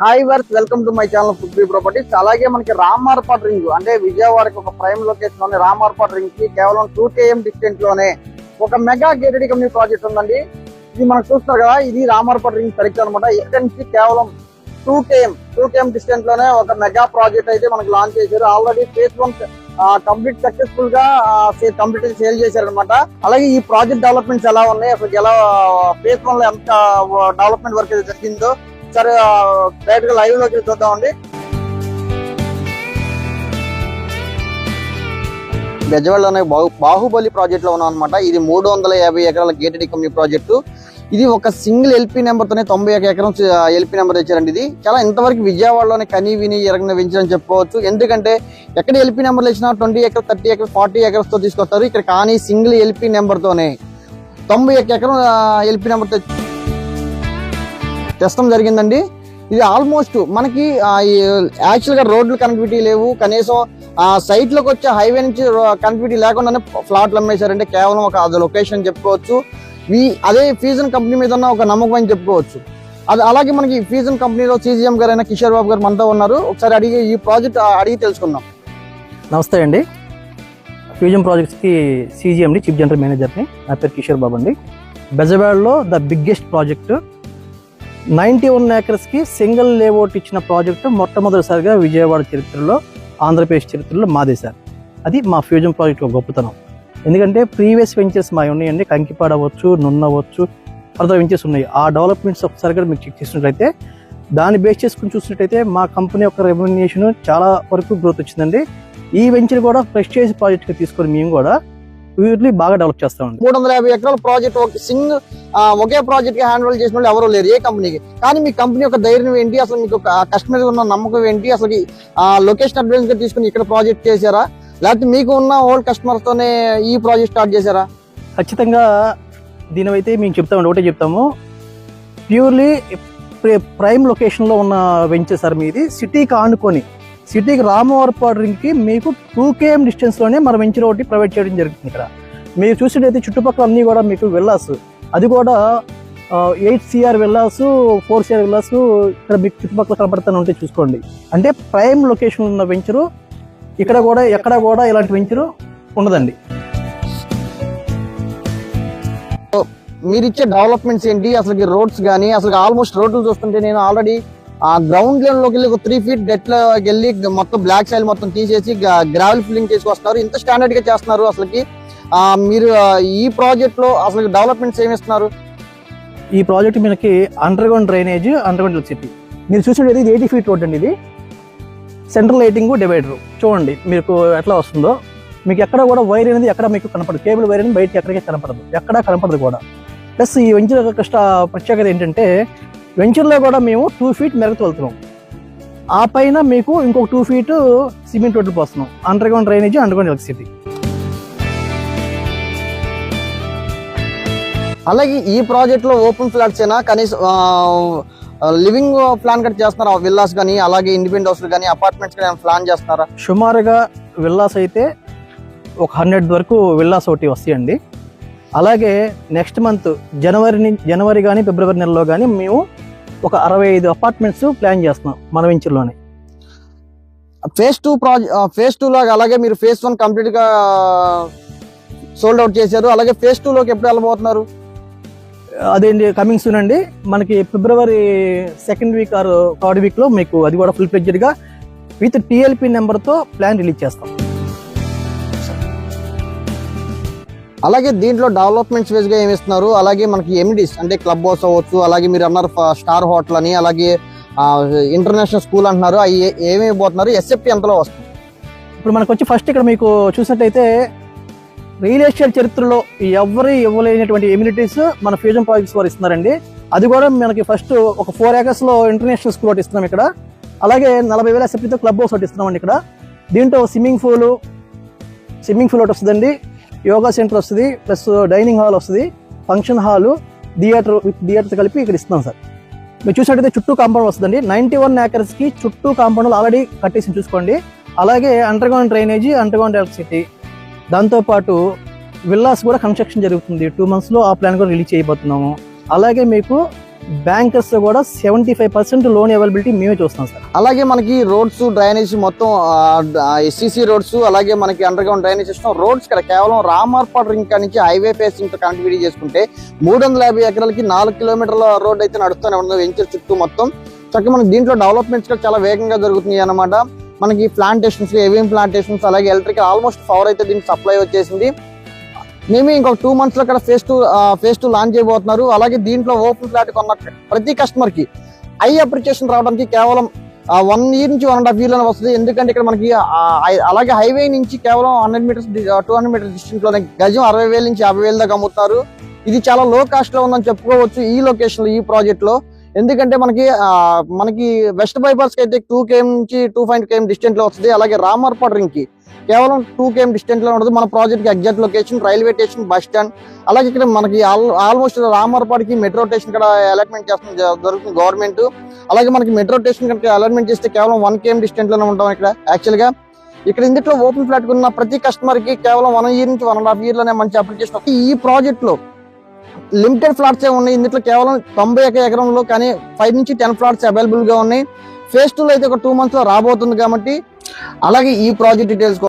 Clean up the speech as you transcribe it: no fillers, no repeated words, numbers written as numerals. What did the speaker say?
Hi viewers, welcome to my channel food properties. అలాగే మనకి రామార్పాట్ ring అంటే విజయవాడకి ఒక ప్రైమ్ లొకేషన్ లోనే రామార్పాట్ రింగ్ కి కేవలం 2 km డిస్టెన్స్ లోనే ఒక మెగా గేటెడ్ కమ్యూనిటీ ప్రాజెక్ట్ ఉందండి. ఇది మనకు చూస్తున్నారు కదా, ఇది రామార్పాట్ రింగ్ సరిగ్గా అనమాట. ఇక్కడ నుంచి కేవలం 2 km డిస్టెన్స్ లోనే ఒక మెగా ప్రాజెక్ట్ అయితే మనకి లాంచ్ చేశారు. ఆల్రెడీ ఫేజ్ 1 కంప్లీట్ సక్సెస్ఫుల్ గా కంప్లీట్ సేల్ చేశారనమాట. అలాగే ఈ ప్రాజెక్ట్ డెవలప్మెంట్స్ ఎలా ఉన్నాయి, అసలు ఎలా ఫేజ్ 1 లో ఎంత డెవలప్మెంట్ వర్క్ అయితే జరిగిందో సరే డైరెక్ట్ గా లైవ్ లోకి చూద్దామండి. బెజవాడలోనే బాహుబలి ప్రాజెక్ట్ లో ఉన్నాం అనమాట. ఇది 350 ఎకరాల గేటెడ్ కమ్యూనిటీ ప్రాజెక్టు. ఇది ఒక సింగిల్ ఎల్పీ నెంబర్ తోనే 91 ఎకరం ఎల్పీ నెంబర్ తెచ్చారండి. ఇది చాలా ఇంతవరకు విజయవాడలోనే కనీ విని ఎరగన వెంచరని చెప్పుకోవచ్చు. ఎందుకంటే ఎక్కడ ఎల్పీ నెంబర్లు ఇచ్చినా 20 ఎకర్స్ 30 ఎకర్స్ 40 ఎకర్స్ తో తీసుకొస్తారు. ఇక్కడ కానీ సింగిల్ ఎల్పీ నెంబర్ తోనే 91 ఎకరం ఎల్పీ నెంబర్ తెచ్చడం జరిగిందండి. ఇది ఆల్మోస్ట్ మనకి యాక్చువల్ గా రోడ్లు కనెక్టివిటీ లేవు, కనీసం సైట్ లోకి వచ్చే హైవే నుంచి కనెక్టివిటీ లేకుండానే ఫ్లాట్లు అమ్మేశారంటే కేవలం ఒక అది లొకేషన్ చెప్పుకోవచ్చు. అదే ఫ్యూజన్ కంపెనీ మీద ఉన్న ఒక నమ్మకం అని చెప్పుకోవచ్చు. అది అలాగే మనకి ఫ్యూజన్ కంపెనీలో సిజిఎం గారు అయిన కిషోర్ బాబు గారు మనతో ఉన్నారు. ఒకసారి అడిగి ఈ ప్రాజెక్ట్ అడిగి తెలుసుకుందాం. నమస్తే అండి. ఫ్యూజన్ ప్రాజెక్ట్స్ కి సిజిఎంని చీఫ్ జనరల్ మేనేజర్ని. నా పేరు కిషోర్ బాబు అండి. బెజవాడలో ద బిగ్గెస్ట్ ప్రాజెక్ట్ 91 acres కి సింగిల్ లేఅవుట్ ఇచ్చిన ప్రాజెక్టు మొట్టమొదటిసారిగా విజయవాడ చరిత్రలో, ఆంధ్రప్రదేశ్ చరిత్రలో మాదే సార్. అది మా ఫ్యూజన్ ప్రాజెక్ట్ ఒక గొప్పతనం. ఎందుకంటే ప్రీవియస్ వెంచర్స్ మా ఉన్నాయండి, కంకిపాడ అవ్వచ్చు, నున్నవచ్చు, ఫర్దర్ వెంచర్స్ ఉన్నాయి. ఆ డెవలప్మెంట్స్ ఒకసారిగా మీకు చెక్ చేసినట్లయితే, దాన్ని బేస్ చేసుకుని చూసినట్టయితే మా కంపెనీ యొక్క రెమ్యునరేషన్ చాలా వరకు గ్రోత్ వచ్చిందండి. ఈ వెంచర్ కూడా ప్రెస్టీజియస్ ప్రాజెక్ట్గా తీసుకొని మేము కూడా వీటిని బాగా డెవలప్ చేస్తామండి. 350 ఎకరాల ప్రాజెక్ట్ ఒకే ప్రాజెక్ట్ గా హ్యాండ్ ఓవర్ చేసిన వాళ్ళు ఎవరో లేరు ఏ కంపెనీకి. కానీ మీ కంపెనీ యొక్క ధైర్యం ఏంటి, అసలు మీకు కస్టమర్ ఉన్న నమ్మకం ఏంటి, అసలు లొకేషన్ అడ్వాన్స్ గా తీసుకుని ఇక్కడ ప్రాజెక్ట్ చేశారా, లేకపోతే మీకు ఉన్న ఓల్డ్ కస్టమర్స్ తోనే ఈ ప్రాజెక్ట్ స్టార్ట్ చేశారా? ఖచ్చితంగా దీనివైతే మేము చెప్తామండి, ఒకటే చెప్తాము. ప్యూర్లీ ప్రైమ్ లొకేషన్ లో ఉన్న వెంచర్ సార్ మీది. సిటీకి ఆనుకొని, సిటీకి రామవరపాడు రింగ్ కి మీకు 2 km డిస్టెన్స్ లోనే మన వెంచర్ ఒకటి ప్రొవైడ్ చేయడం జరుగుతుంది. ఇక్కడ మీరు చూసినట్టయితే చుట్టుపక్కల అన్ని కూడా మీకు విల్లాస్, అది కూడా 8 CR విల్లాస్, 4 CR విల్లాస్ ఇక్కడ మీకు చుట్టుపక్కల కనపడుతూనే ఉంటే చూసుకోండి. అంటే ప్రైమ్ లొకేషన్ ఉన్న వెంచరు ఇక్కడ కూడా ఎక్కడ కూడా ఇలాంటి వెంచరు ఉండదండి. మీరు ఇచ్చే డెవలప్మెంట్స్ ఏంటి, అసలు రోడ్స్ కానీ, అసలు ఆల్మోస్ట్ రోడ్లు చూస్తుంటే నేను ఆల్రెడీ గ్రౌండ్ లెవెల్ లోకి వెళ్ళి ఒక 3 feet డెట్ లోకి వెళ్ళి మొత్తం బ్లాక్ సైల్ మొత్తం తీసేసి గ్రావెల్ ఫిల్లింగ్ చేసుకొస్తున్నారు. ఇంత స్టాండర్డ్ గా చేస్తున్నారు. అసలుకి మీరు ఈ ప్రాజెక్ట్ లో అసలు డెవలప్మెంట్స్ ఏమి ఇస్తున్నారు? ఈ ప్రాజెక్ట్ మనకి under ground drainage, under ground electricity. మీరు చూసినట్టు ఇది 80 feet రోడ్ అండి. ఇది సెంట్రల్ లైటింగ్, డివైడర్ చూడండి మీకు ఎట్లా వస్తుందో. మీకు ఎక్కడ కూడా వైర్ అనేది ఎక్కడ మీకు కనపడదు, కేబుల్ వైర్ అనేది బయటకి ఎక్కడికి కనపడదు, ఎక్కడ కనపడదు కూడా. ప్లస్ ఈ వెంచర్ యొక్క ప్రత్యేకత ఏంటంటే, వెంచర్లో కూడా మేము 2 feet మెరగతు వెళ్తున్నాం. ఆ పైన మీకు ఇంకొక 2 feet సిమెంట్ రోడ్లు పోస్తున్నాం. Under ground drainage, under ground electricity. అలాగే ఈ ప్రాజెక్ట్ లో ఓపెన్ ఫ్లాట్స్ అయినా కనీసం లివింగ్ ప్లాన్ కట్ చేస్తున్నారా? విల్లాస్ కానీ, అలాగే ఇండిపెండెంట్ హౌస్ కానీ, అపార్ట్మెంట్స్ కానీ ప్లాన్ చేస్తున్నారా? సుమారుగా విల్లాస్ అయితే ఒక 100 వరకు విల్లాస్ ఒకటి వస్తాయండి. అలాగే నెక్స్ట్ మంత్ జనవరి కానీ ఫిబ్రవరి నెలలో కానీ మేము ఒక 65 అపార్ట్మెంట్స్ ప్లాన్ చేస్తున్నాం మన వెంచర్లోనే. ఫేజ్ 2 లాగా అలాగే మీరు ఫేజ్ 1 కంప్లీట్ గా సోల్డ్ అవుట్ చేశారు. అలాగే ఫేజ్ 2 లోకి ఎప్పుడు వెళ్ళబోతున్నారు? అదేంటి కమింగ్ సూన్ అండి. మనకి ఫిబ్రవరి 2nd week are 3rd week లో మీకు అది కూడా ఫుల్ ఫ్లెడ్జ్డ్ గా విత్ TLP నెంబర్ తో ప్లాన్ రిలీజ్ చేస్తాం. అలాగే దీంట్లో డెవలప్మెంట్స్ వేస్ గా ఏమి ఇస్తున్నారు? అలాగే మనకి ఎమిడీస్ అంటే క్లబ్ హౌస్ అవ్వచ్చు, అలాగే మీరు అన్నారు స్టార్ హోటల్ అని, అలాగే ఇంటర్నేషనల్ స్కూల్ అంటున్నారు. అవి ఏమేమి పోతున్నారు? SFT ఎంతలో వస్తుంది? ఇప్పుడు మనకు వచ్చి ఫస్ట్ ఇక్కడ మీకు చూసినట్టయితే రియల్ ఎస్టేట్ చరిత్రలో ఎవరు ఇవ్వలేనటువంటి ఎమ్యూనిటీస్ మన ఫ్యూజన్ ప్రాజెక్ట్స్ వారు ఇస్తున్నారండి. అది కూడా మనకి ఫస్ట్ ఒక 4 acres లో ఇంటర్నేషనల్ స్కూల్ ఒకటి ఇస్తున్నాం ఇక్కడ. అలాగే 40,000 SFTతో క్లబ్ హౌస్ ఒకటి ఇస్తున్నామండి ఇక్కడ. దీంట్లో స్విమ్మింగ్ పూల్ ఒకటి వస్తుందండి, యోగా సెంటర్ వస్తుంది, ప్లస్ డైనింగ్ హాల్ వస్తుంది, ఫంక్షన్ హాల్, థియేటర్ కలిపి ఇక్కడ ఇస్తున్నాం సార్. మీరు చూసినట్టయితే చుట్టూ కాంపౌండ్ వస్తుందండి. 91 acres కి చుట్టూ కాంపౌండ్ ఆల్రెడీ కట్టేసి చూసుకోండి. అలాగే under ground drainage, under ground electricity, దాంతోపాటు విల్లాస్ కూడా కన్స్ట్రక్షన్ జరుగుతుంది. 2 months లో ఆ ప్లాన్ కూడా రిలీజ్ చేయబోతున్నాము. అలాగే మీకు బ్యాంకర్స్ కూడా 75% లోన్ అవైలబిలిటీ మేమే చూస్తాం సార్. అలాగే మనకి రోడ్స్ డ్రైనేజ్ మొత్తం ఎస్సీసీ రోడ్స్, అలాగే మనకి under ground drainage system, roads ఇక్కడ కేవలం రామార్పాడ్ రింగ్ నుంచి హైవే ఫేసింగ్ తో కనెక్టివిటీ చేసుకుంటే 350 ఎకరాలకి 4 కిలోమీటర్ల రోడ్ అయితే నడుస్తూనే ఉంటుంది వెంచర్ చుట్టూ మొత్తం. చక్కగా మనకి దీంట్లో డెవలప్మెంట్స్ కూడా చాలా వేగంగా జరుగుతున్నాయి అన్నమాట. మనకి ప్లాంటేషన్స్, ఏవిఎం ప్లాంటేషన్స్, అలాగే ఎలక్ట్రికల్ ఆల్మోస్ట్ పవర్ అయితే దీనికి సప్లై వచ్చేసింది. మేమే ఇంకొక 2 months లో ఇక్కడ ఫేజ్ టూ లాంచ్ చేయబోతున్నారు. అలాగే దీంట్లో ఓపెన్ ఫ్లాట్ కొన్న ప్రతి కస్టమర్ కి హై అప్రిషియేషన్ రావడానికి కేవలం 1 year నుంచి 1.5 year వస్తుంది. ఎందుకంటే ఇక్కడ మనకి అలాగే హైవే నుంచి కేవలం 100 meters 200 meters డిస్టెన్స్ లోనే గజం 60,000 నుంచి 50,000 దాకా అమ్ముతారు. ఇది చాలా లో కాస్ట్ లో ఉందని చెప్పుకోవచ్చు ఈ లొకేషన్ లో, ఈ ప్రాజెక్ట్ లో. ఎందుకంటే మనకి వెస్ట్ బైపాస్ కి అయితే 2 km నుంచి 2.5 km డిస్టెన్స్ లో వస్తుంది. అలాగే రామార్పాడ్ రింగ్ కి కేవలం 2 km డిస్టెన్స్ లో ఉంటుంది. మన ప్రాజెక్ట్ కి exact location railway station, bus stand. అలాగే ఇక్కడ మనకి ఆల్మోస్ట్ రామార్పాడ్ కి మెట్రో స్టేషన్ కూడా అలాట్మెంట్ జరుగుతుంది గవర్నమెంట్. అలాగే మనకి మెట్రో స్టేషన్ కనుక అలాట్మెంట్ చేస్తే కేవలం 1 km డిస్టెన్స్ లోనే ఉంటాం ఇక్కడ. యాక్చువల్ గా ఇక్కడ ఇందులో ఓపెన్ ఫ్లాట్ ఉన్న ప్రతి కస్టమర్ కి కేవలం 1 year నుంచి 1.5 year లోనే మంచి అప్లికేషన్. ఈ ప్రాజెక్ట్ లో లిమిటెడ్ ఫ్లాట్స్ ఉన్నాయి. ఇందులో కేవలం 90 ఎకరంలో కానీ 5 నుంచి 10 ఫ్లాట్స్ అవైలబుల్ గా ఉన్నాయి. ఫేజ్ 2 లో అయితే ఒక 2 months లో రాబోతుంది కాబట్టి. అలాగే ఈ ప్రాజెక్ట్ డీటెయిల్స్